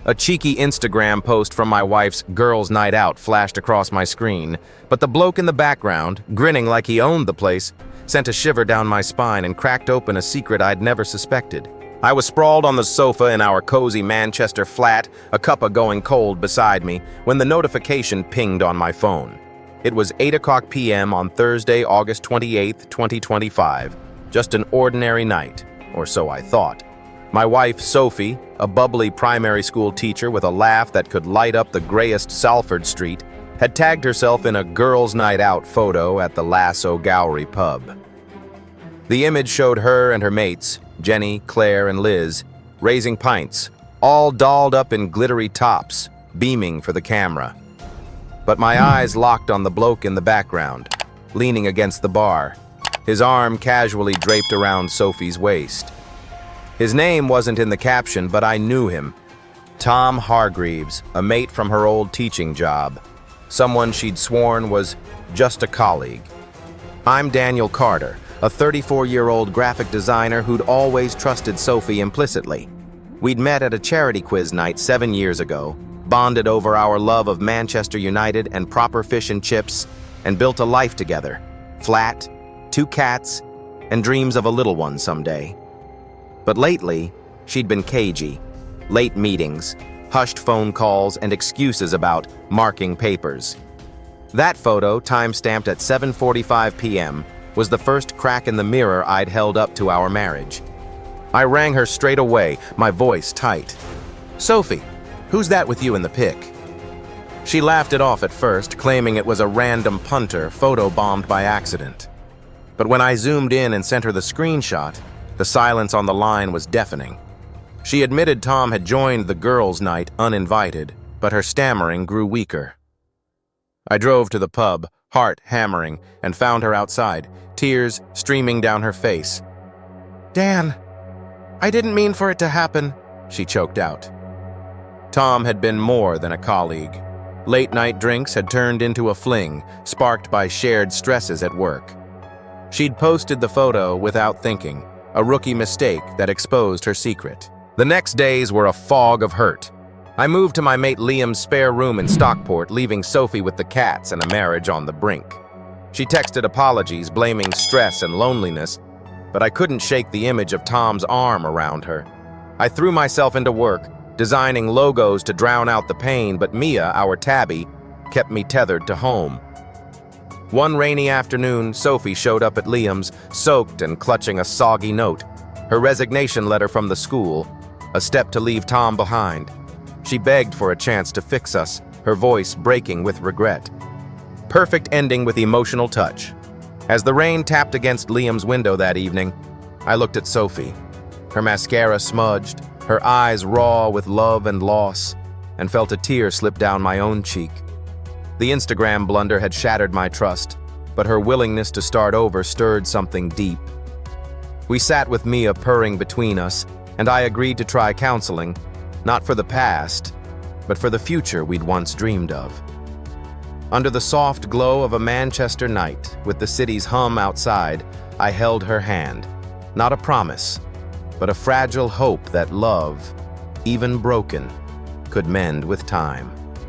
A cheeky Instagram post from my wife's girls' night out flashed across my screen, but the bloke in the background, grinning like he owned the place, sent a shiver down my spine and cracked open a secret I'd never suspected. I was sprawled on the sofa in our cozy Manchester flat, a cuppa going cold beside me, when the notification pinged on my phone. It was 8 p.m. on Thursday, August 28, 2025. Just an ordinary night, or so I thought. My wife, Sophie, a bubbly primary school teacher with a laugh that could light up the grayest Salford Street, had tagged herself in a girls' night out photo at the Lasso Gowrie pub. The image showed her and her mates, Jenny, Claire, and Liz, raising pints, all dolled up in glittery tops, beaming for the camera. But my eyes locked on the bloke in the background, leaning against the bar, his arm casually draped around Sophie's waist. His name wasn't in the caption, but I knew him. Tom Hargreaves, a mate from her old teaching job. Someone she'd sworn was just a colleague. I'm Daniel Carter, a 34-year-old graphic designer who'd always trusted Sophie implicitly. We'd met at a charity quiz night 7 years ago, bonded over our love of Manchester United and proper fish and chips, and built a life together. Flat, 2 cats, and dreams of a little one someday. But lately, she'd been cagey. Late meetings, hushed phone calls, and excuses about marking papers. That photo, time-stamped at 7:45 p.m., was the first crack in the mirror I'd held up to our marriage. I rang her straight away, my voice tight. "Sophie, who's that with you in the pic?" She laughed it off at first, claiming it was a random punter photobombed by accident. But when I zoomed in and sent her the screenshot, the silence on the line was deafening. She admitted Tom had joined the girls' night uninvited, but her stammering grew weaker. I drove to the pub, heart hammering, and found her outside, tears streaming down her face. "Dan, I didn't mean for it to happen," she choked out. Tom had been more than a colleague. Late-night drinks had turned into a fling, sparked by shared stresses at work. She'd posted the photo without thinking, a rookie mistake that exposed her secret. The next days were a fog of hurt. I moved to my mate Liam's spare room in Stockport, leaving Sophie with the cats and a marriage on the brink. She texted apologies, blaming stress and loneliness, but I couldn't shake the image of Tom's arm around her. I threw myself into work, designing logos to drown out the pain, but Mia, our tabby, kept me tethered to home. One rainy afternoon, Sophie showed up at Liam's, soaked and clutching a soggy note. Her resignation letter from the school, a step to leave Tom behind. She begged for a chance to fix us, her voice breaking with regret. Perfect ending with emotional touch. As the rain tapped against Liam's window that evening, I looked at Sophie. Her mascara smudged, her eyes raw with love and loss, and felt a tear slip down my own cheek. The Instagram blunder had shattered my trust, but her willingness to start over stirred something deep. We sat with Mia purring between us, and I agreed to try counseling, not for the past, but for the future we'd once dreamed of. Under the soft glow of a Manchester night, with the city's hum outside, I held her hand. Not a promise, but a fragile hope that love, even broken, could mend with time.